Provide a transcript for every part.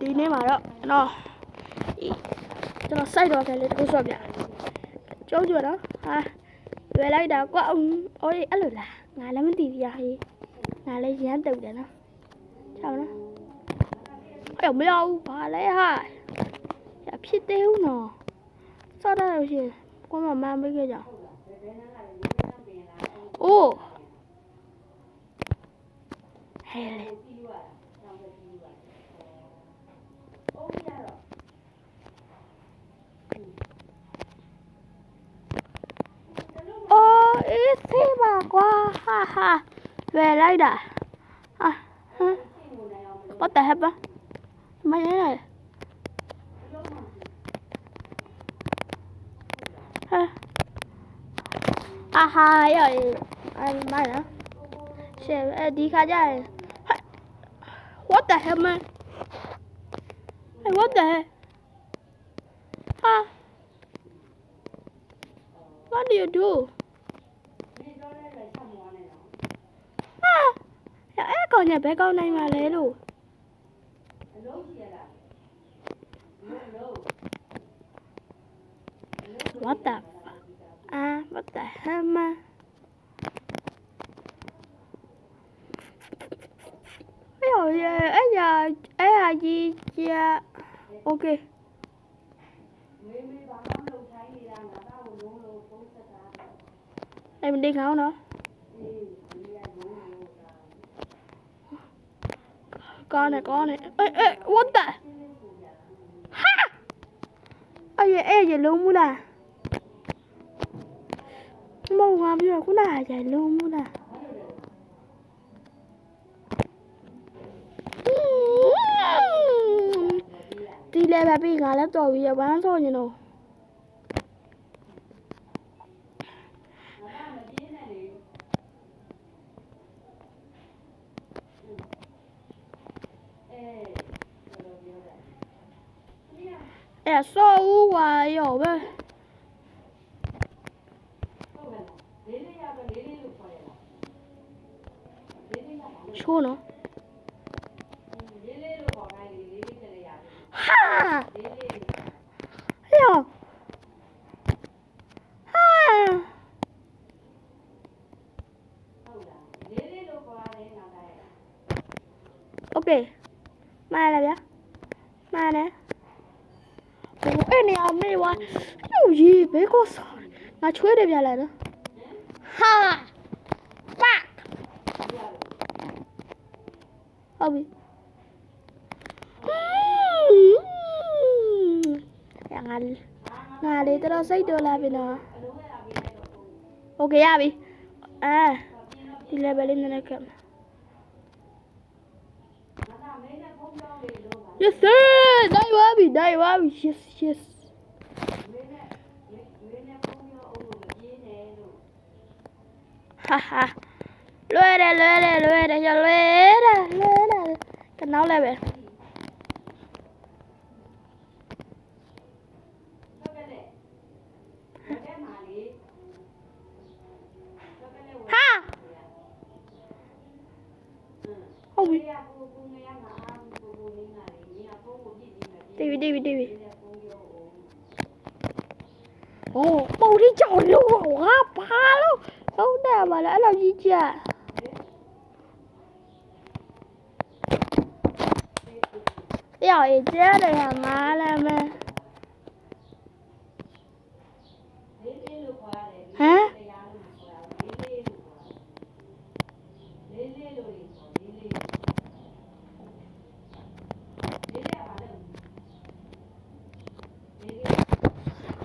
ဒီနေ့မှာတော့ကျွန်တော်စိုက်တော့ခဲ့လေတခုဆော့ပြကျုံးကြတော့ဟာလွယ်လိုက်တာကွာအော်အဲ့လိုလားငါလည်းမသိဘူးရဟေးငါလည်းရမ်းတုတ်တယ်နော်ချောင်းနော်အဲ့မရောက်ဘူးဘာလဲဟာရဖြစ်သေးဘူးနော်ဆော့တော့လို့ရှိရင်ကိုမမမေးခဲ့ကြအိုးဟဲ့လေဆေးပါကွာဟာလွယ်လိုက်တာWhat the heck မရရဟာရောမိုင်းနော်ရှယ်ဒီခါကျရင် What the heck man Hey what the heck What do you doအဲ့ကောင်ညာဘယ်ကောင်းနိုင်မှာလဲလို့What the what the hell man အဲ့ဟာကြီးကြ Okay အဲ့မဒီကောင်းနော်ကောင်းနေအေး what the ဟာအဲ့လုံးမလားမဟုတ်ပါဘူးခုနကလုံးမလားဒီလေပဲပြီးငါလည်းတော်ပြီဝမ်းဆော့နေတော့ဆော့ဦးဝါရောပဲချိုးနော်ဟာရောโอเคมาแล้วဗျာมาแล้วအဲ့နေရာမေးဝါရေးဘဲကောဆောငါချွေးတယ်ပြလာနော်ဟာပတ်ဟုတ်ပြီငါလေးတော်စိတ်တော်လာပြီနော်โอเคရပြီဒီ level လေးနည်းနည်းကပ်Yes sir နိုင်ပါပြီ yes ဟာလွယ်တယ်ကနောက်လည်းပဲဟာဟုတ်ပြီTV โอ้ปูที่จอดลูกว่าพาแล้วเขาแด่มาแล้วเรายิงจ้ะอยากเจ๊เลยหามาแล้วแม่ฮะ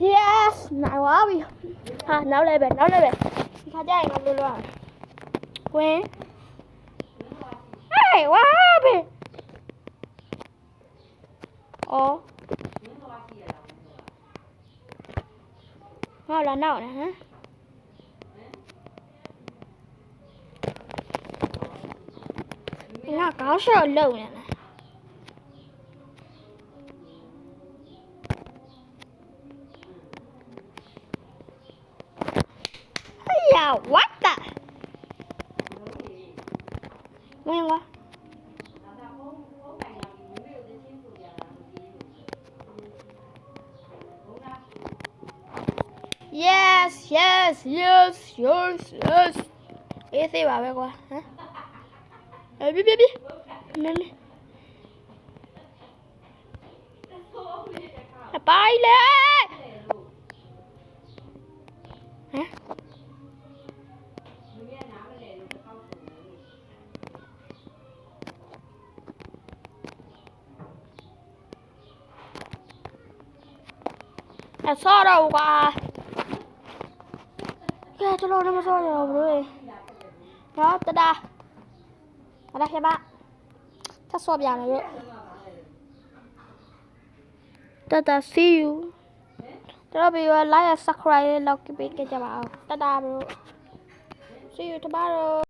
Yes နိုင်ပါပြီဟာနောက်လည်းပဲဒီခါကျရင်ငါလို့လို့ဝင်ဟေးဝါပြီအော်ငါလာနောက်နေဟမ်ငါကောင်းရှော့လုံနေတယ်What the? ဝင်ဝါ yes yes yes yes အေးသေးပါပဲကွာဟမ်ပြမင်းအပိုင်းလေဟမ်အဆော့တော့ကွာကဲကျွန်တော်လည်းမဆော့ရတော့ဘူးလေနော်တဒါခဲ့ပါထပ်ဆော့ပြမယ်လို့တဒါ see you တော့ပြီးတော့ like and subscribe လောက်ပေးကြပါအောင်တဒါဘရို see you tomorrow